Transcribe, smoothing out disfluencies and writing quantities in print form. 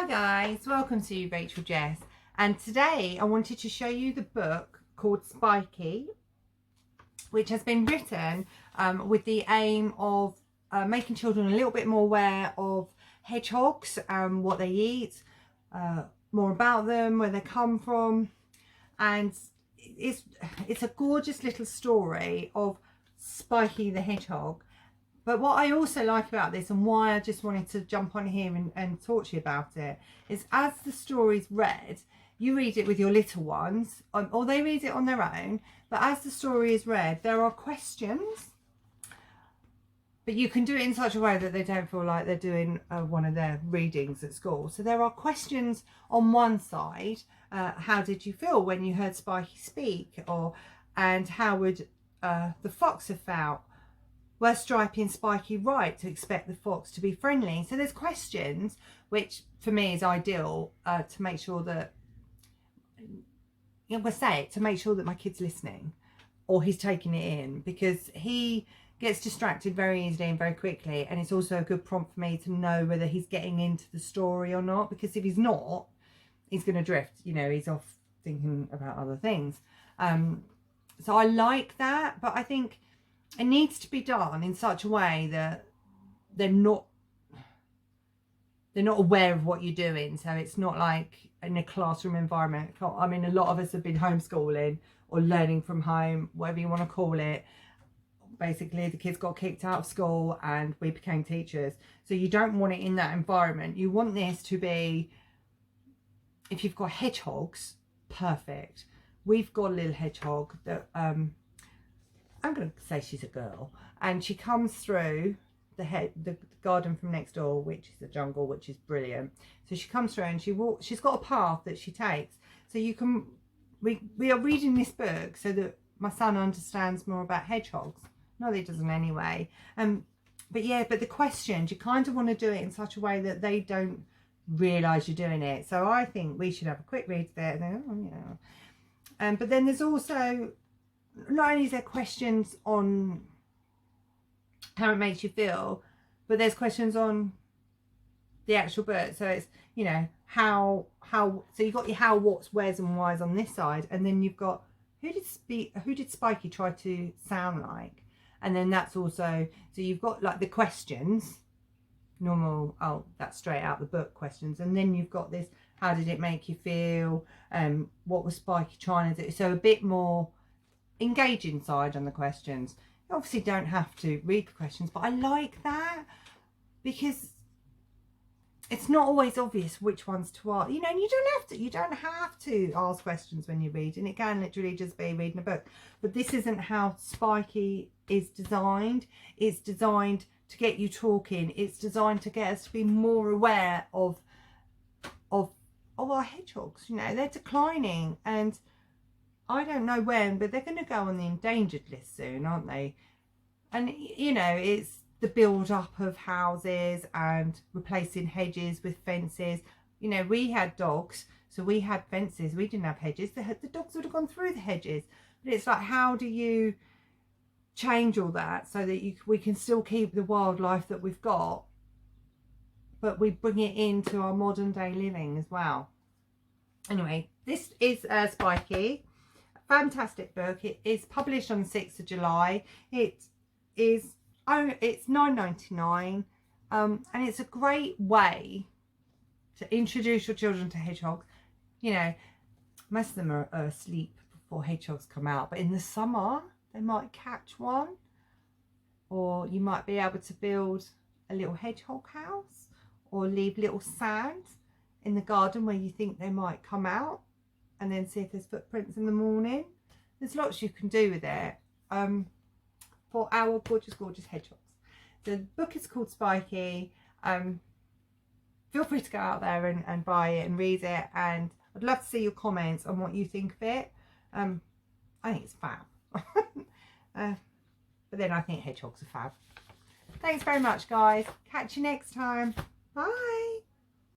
Hi guys, welcome to Rachel Jess, and today I wanted to show you the book called Spikey, which has been written with the aim of making children a little bit more aware of hedgehogs, what they eat, more about them, where they come from, and it's a gorgeous little story of Spikey the hedgehog. But what I also like about this, and why I just wanted to jump on here and talk to you about it, is as the story's read, you read it with your little ones, or they read it on their own, but as the story is read, there are questions, but you can do it in such a way that they don't feel like they're doing one of their readings at school. So there are questions on one side, how did you feel when you heard Spikey speak? And how would the fox have felt? Were Stripey and Spikey right to expect the fox to be friendly? So there's questions, which for me is ideal to make sure that, to make sure that my kid's listening or he's taking it in, because he gets distracted very easily and very quickly. And it's also a good prompt for me to know whether he's getting into the story or not, because if he's not, he's going to drift, he's off thinking about other things. So I like that, but I think it needs to be done in such a way that they're not aware of what you're doing. So it's not like in a classroom environment. I mean, a lot of us have been homeschooling or learning from home, whatever you want to call it. Basically, the kids got kicked out of school and we became teachers. So you don't want it in that environment. You want this to be, if you've got hedgehogs, perfect. We've got a little hedgehog that I'm going to say she's a girl, and she comes through the garden from next door, which is a jungle, which is brilliant. So she comes through and she's got a path that she takes. So we are reading this book so that my son understands more about hedgehogs. Not that he doesn't anyway. But the questions, you kind of want to do it in such a way that they don't realise you're doing it. So I think we should have a quick read of it and then, oh yeah. But then there's also, not only is there questions on how it makes you feel, but there's questions on the actual book. So it's, how, so you've got your how, what's, where's and why's on this side. And then you've got, who did Spikey try to sound like? And then that's also, so you've got like the questions, normal, that's straight out the book questions. And then you've got this, how did it make you feel? What was Spikey trying to do? So a bit more engaging side on the questions. You obviously don't have to read the questions, but I like that because it's not always obvious which ones to ask. And you don't have to ask questions when you read, and it can literally just be reading a book. But this isn't how Spikey is designed. It's designed to get you talking. It's designed to get us to be more aware of our hedgehogs. They're declining, and I don't know when, but they're going to go on the endangered list soon, aren't they? And, it's the build-up of houses and replacing hedges with fences. We had dogs, so we had fences. We didn't have hedges. The dogs would have gone through the hedges. But it's like, how do you change all that so that we can still keep the wildlife that we've got, but we bring it into our modern-day living as well? Anyway, this is Spikey. Fantastic book. It is published on the 6th of July. It's $9.99, and it's a great way to introduce your children to hedgehogs. Most of them are asleep before hedgehogs come out, but in the summer they might catch one, or you might be able to build a little hedgehog house or leave little sand in the garden where you think they might come out, and then see if there's footprints in the morning. There's lots you can do with it for our gorgeous hedgehogs. The book is called Spikey. Feel free to go out there and buy it and read it, and I'd love to see your comments on what you think of it. I think it's fab. But then I think hedgehogs are fab. Thanks very much, guys. Catch you next time. Bye.